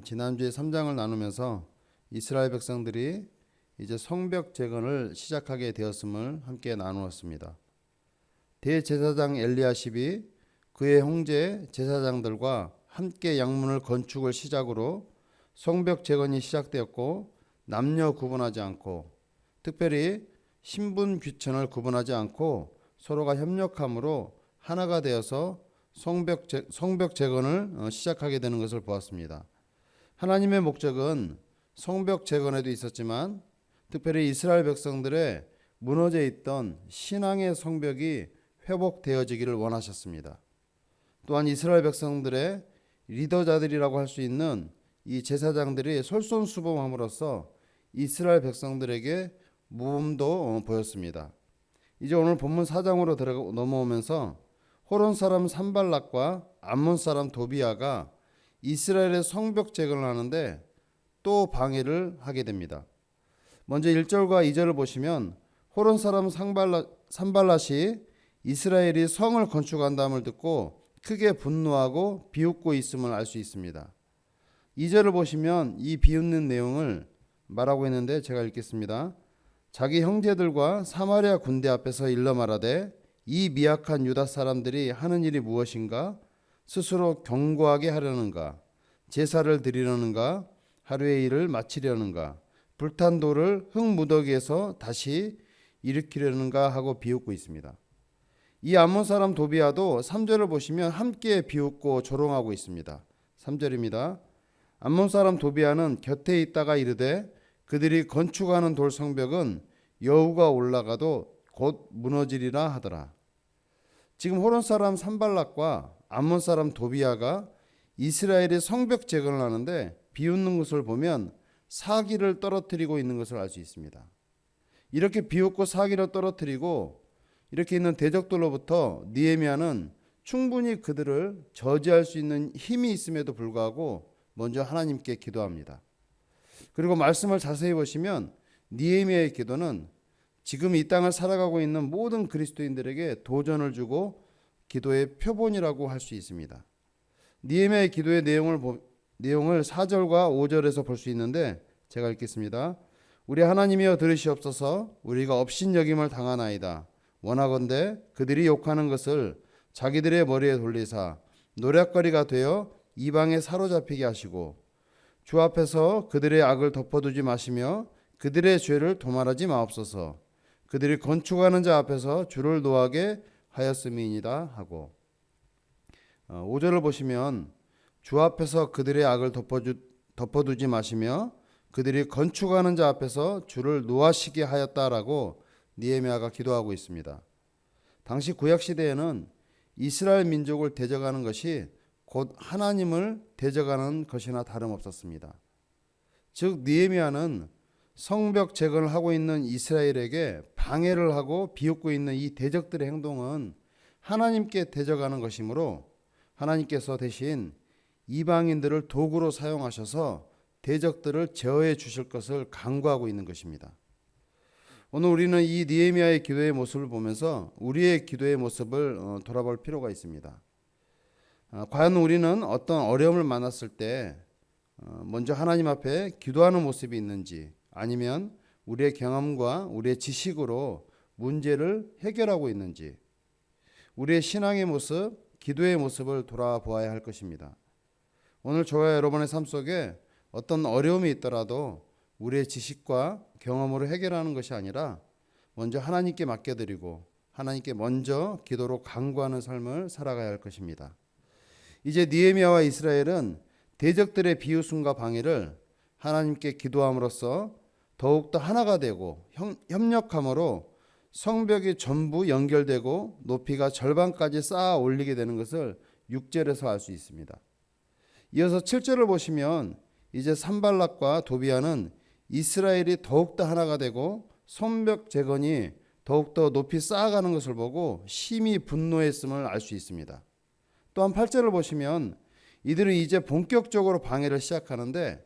지난주에 3장을 나누면서 이스라엘 백성들이 이제 성벽 재건을 시작하게 되었음을 함께 나누었습니다. 대제사장 엘리야십이 그의 형제 제사장들과 함께 양문을 건축을 시작으로 성벽 재건이 시작되었고, 남녀 구분하지 않고 특별히 신분 귀천을 구분하지 않고 서로가 협력함으로 하나가 되어서 성벽 재건을 시작하게 되는 것을 보았습니다. 하나님의 목적은 성벽 재건에도 있었지만 특별히 이스라엘 백성들의 무너져 있던 신앙의 성벽이 회복되어지기를 원하셨습니다. 또한 이스라엘 백성들의 리더자들이라고 할 수 있는 이 제사장들이 솔선수범함으로써 이스라엘 백성들에게 모범도 보였습니다. 이제 오늘 본문 4장으로 넘어오면서 호론 사람 산발락과 암몬 사람 도비아가 이스라엘의 성벽 재건을 하는데 또 방해를 하게 됩니다. 먼저 1절과 2절을 보시면 호론 사람 산발랏이 이스라엘이 성을 건축한다음을 듣고 크게 분노하고 비웃고 있음을 알 수 있습니다. 2절을 보시면 이 비웃는 내용을 말하고 있는데 제가 읽겠습니다. 자기 형제들과 사마리아 군대 앞에서 일러 말하되 이 미약한 유다 사람들이 하는 일이 무엇인가? 스스로 견고하게 하려는가? 제사를 드리려는가? 하루의 일을 마치려는가? 불탄 돌을 흙무더기에서 다시 일으키려는가 하고 비웃고 있습니다. 이 암몬 사람 도비아도 3절을 보시면 함께 비웃고 조롱하고 있습니다. 3절입니다. 암몬 사람 도비아는 곁에 있다가 이르되 그들이 건축하는 돌 성벽은 여우가 올라가도 곧 무너지리라 하더라. 지금 호론 사람 산발락과 암몬 사람 도비아가 이스라엘의 성벽 재건을 하는데 비웃는 것을 보면 사기를 떨어뜨리고 있는 것을 알 수 있습니다. 이렇게 비웃고 사기를 떨어뜨리고 이렇게 있는 대적들로부터 느헤미야는 충분히 그들을 저지할 수 있는 힘이 있음에도 불구하고 먼저 하나님께 기도합니다. 그리고 말씀을 자세히 보시면 느헤미야의 기도는 지금 이 땅을 살아가고 있는 모든 그리스도인들에게 도전을 주고 기도의 표본이라고 할 수 있습니다. 느헤미야의 기도의 내용을 4절과 5절에서 볼 수 있는데 제가 읽겠습니다. 우리 하나님이여 들으시옵소서. 우리가 업신여김을 당하나이다. 원하건대 그들이 욕하는 것을 자기들의 머리에 돌리사 노략거리가 되어 이방에 사로잡히게 하시고 주 앞에서 그들의 악을 덮어두지 마시며 그들의 죄를 도말하지 마옵소서. 그들이 건축하는 자 앞에서 주를 노하게 하였음이니이다 하고, 5절을 보시면 주 앞에서 그들의 악을 덮어두지 마시며 그들이 건축하는 자 앞에서 주를 노하시게 하였다라고 느헤미야가 기도하고 있습니다. 당시 구약 시대에는 이스라엘 민족을 대적하는 것이 곧 하나님을 대적하는 것이나 다름없었습니다. 즉 느헤미야는 성벽 재건을 하고 있는 이스라엘에게 방해를 하고 비웃고 있는 이 대적들의 행동은 하나님께 대적하는 것이므로 하나님께서 대신 이방인들을 도구로 사용하셔서 대적들을 제어해 주실 것을 간구하고 있는 것입니다. 오늘 우리는 이 느헤미야의 기도의 모습을 보면서 우리의 기도의 모습을 돌아볼 필요가 있습니다. 과연 우리는 어떤 어려움을 만났을 때 먼저 하나님 앞에 기도하는 모습이 있는지, 아니면 우리의 경험과 우리의 지식으로 문제를 해결하고 있는지, 우리의 신앙의 모습, 기도의 모습을 돌아보아야 할 것입니다. 오늘 저와 여러분의 삶 속에 어떤 어려움이 있더라도 우리의 지식과 경험으로 해결하는 것이 아니라 먼저 하나님께 맡겨드리고 하나님께 먼저 기도로 간구하는 삶을 살아가야 할 것입니다. 이제 느헤미야와 이스라엘은 대적들의 비웃음과 방해를 하나님께 기도함으로써 더욱더 하나가 되고 협력함으로 성벽이 전부 연결되고 높이가 절반까지 쌓아 올리게 되는 것을 6절에서 알 수 있습니다. 이어서 7절을 보시면 이제 산발락과 도비아는 이스라엘이 더욱더 하나가 되고 성벽 재건이 더욱더 높이 쌓아가는 것을 보고 심히 분노했음을 알 수 있습니다. 또한 8절을 보시면 이들은 이제 본격적으로 방해를 시작하는데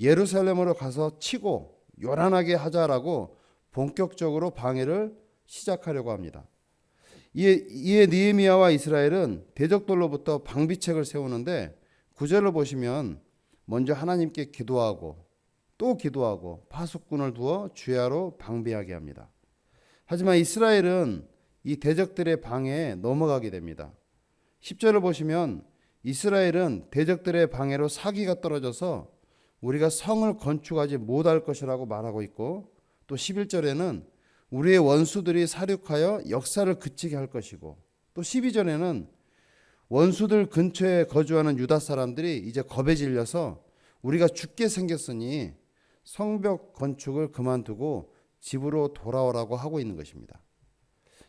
예루살렘으로 가서 치고 요란하게 하자라고 본격적으로 방해를 시작하려고 합니다. 이에 느헤미야와 이스라엘은 대적들로부터 방비책을 세우는데 9절을 보시면 먼저 하나님께 기도하고 또 기도하고 파수꾼을 두어 주야로 방비하게 합니다. 하지만 이스라엘은 이 대적들의 방해에 넘어가게 됩니다. 10절을 보시면 이스라엘은 대적들의 방해로 사기가 떨어져서 우리가 성을 건축하지 못할 것이라고 말하고 있고, 또 11절에는 우리의 원수들이 사륙하여 역사를 그치게 할 것이고, 또 12절에는 원수들 근처에 거주하는 유다 사람들이 이제 겁에 질려서 우리가 죽게 생겼으니 성벽 건축을 그만두고 집으로 돌아오라고 하고 있는 것입니다.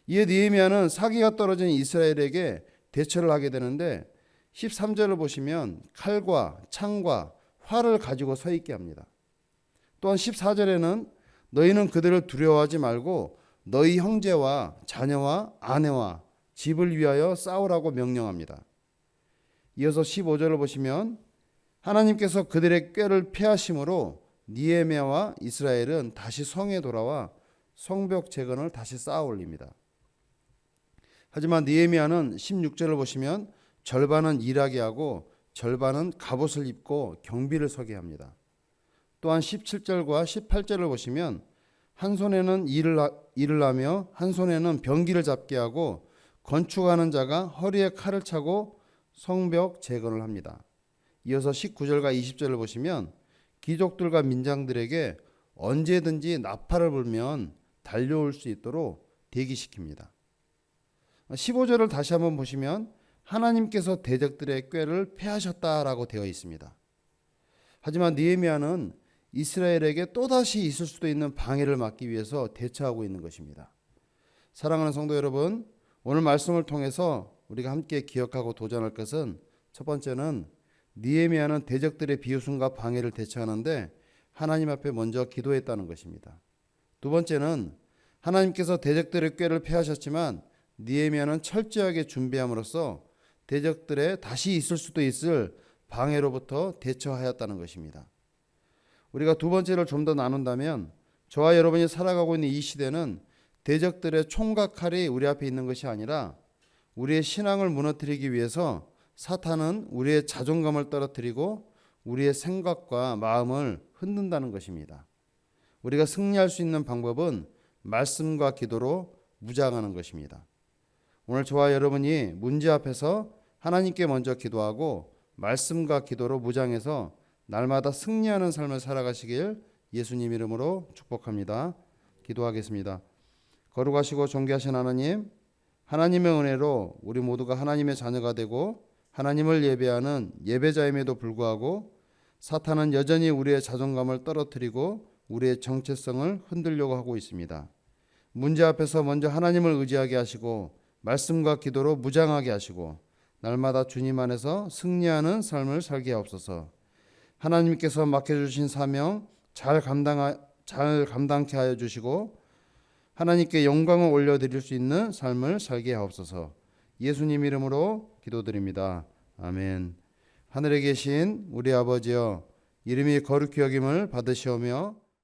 이에 느헤미야는 사기가 떨어진 이스라엘에게 대처를 하게 되는데 13절을 보시면 칼과 창과 활을 가지고 서 있게 합니다. 또한 14절에는 너희는 그들을 두려워하지 말고 너희 형제와 자녀와 아내와 집을 위하여 싸우라고 명령합니다. 이어서 15절을 보시면 하나님께서 그들의 꾀를 패하심으로 느헤미야와 이스라엘은 다시 성에 돌아와 성벽 재건을 다시 쌓아 올립니다. 하지만 느헤미야는 16절을 보시면 절반은 일하게 하고 절반은 갑옷을 입고 경비를 서게 합니다. 또한 17절과 18절을 보시면 한 손에는 일을 하며 한 손에는 병기를 잡게 하고 건축하는 자가 허리에 칼을 차고 성벽 재건을 합니다. 이어서 19절과 20절을 보시면 귀족들과 민장들에게 언제든지 나팔을 불면 달려올 수 있도록 대기시킵니다. 15절을 다시 한번 보시면 하나님께서 대적들의 꾀를 패하셨다라고 되어 있습니다. 하지만 느헤미야는 이스라엘에게 또다시 있을 수도 있는 방해를 막기 위해서 대처하고 있는 것입니다. 사랑하는 성도 여러분, 오늘 말씀을 통해서 우리가 함께 기억하고 도전할 것은, 첫 번째는 느헤미야는 대적들의 비웃음과 방해를 대처하는데 하나님 앞에 먼저 기도했다는 것입니다. 두 번째는 하나님께서 대적들의 꾀를 패하셨지만 느헤미야는 철저하게 준비함으로써 대적들의 다시 있을 수도 있을 방해로부터 대처하였다는 것입니다. 우리가 두 번째를 좀 더 나눈다면, 저와 여러분이 살아가고 있는 이 시대는 대적들의 총과 칼이 우리 앞에 있는 것이 아니라 우리의 신앙을 무너뜨리기 위해서 사탄은 우리의 자존감을 떨어뜨리고 우리의 생각과 마음을 흔든다는 것입니다. 우리가 승리할 수 있는 방법은 말씀과 기도로 무장하는 것입니다. 오늘 저와 여러분이 문제 앞에서 하나님께 먼저 기도하고 말씀과 기도로 무장해서 날마다 승리하는 삶을 살아가시길 예수님 이름으로 축복합니다. 기도하겠습니다. 거룩하시고 존귀하신 하나님, 하나님의 은혜로 우리 모두가 하나님의 자녀가 되고 하나님을 예배하는 예배자임에도 불구하고 사탄은 여전히 우리의 자존감을 떨어뜨리고 우리의 정체성을 흔들려고 하고 있습니다. 문제 앞에서 먼저 하나님을 의지하게 하시고 말씀과 기도로 무장하게 하시고 날마다 주님 안에서 승리하는 삶을 살게 하옵소서. 하나님께서 맡겨주신 사명 잘 감당케 하여 주시고 하나님께 영광을 올려드릴 수 있는 삶을 살게 하옵소서. 예수님 이름으로 기도드립니다. 아멘. 하늘에 계신 우리 아버지여, 이름이 거룩히 여김을 받으시오며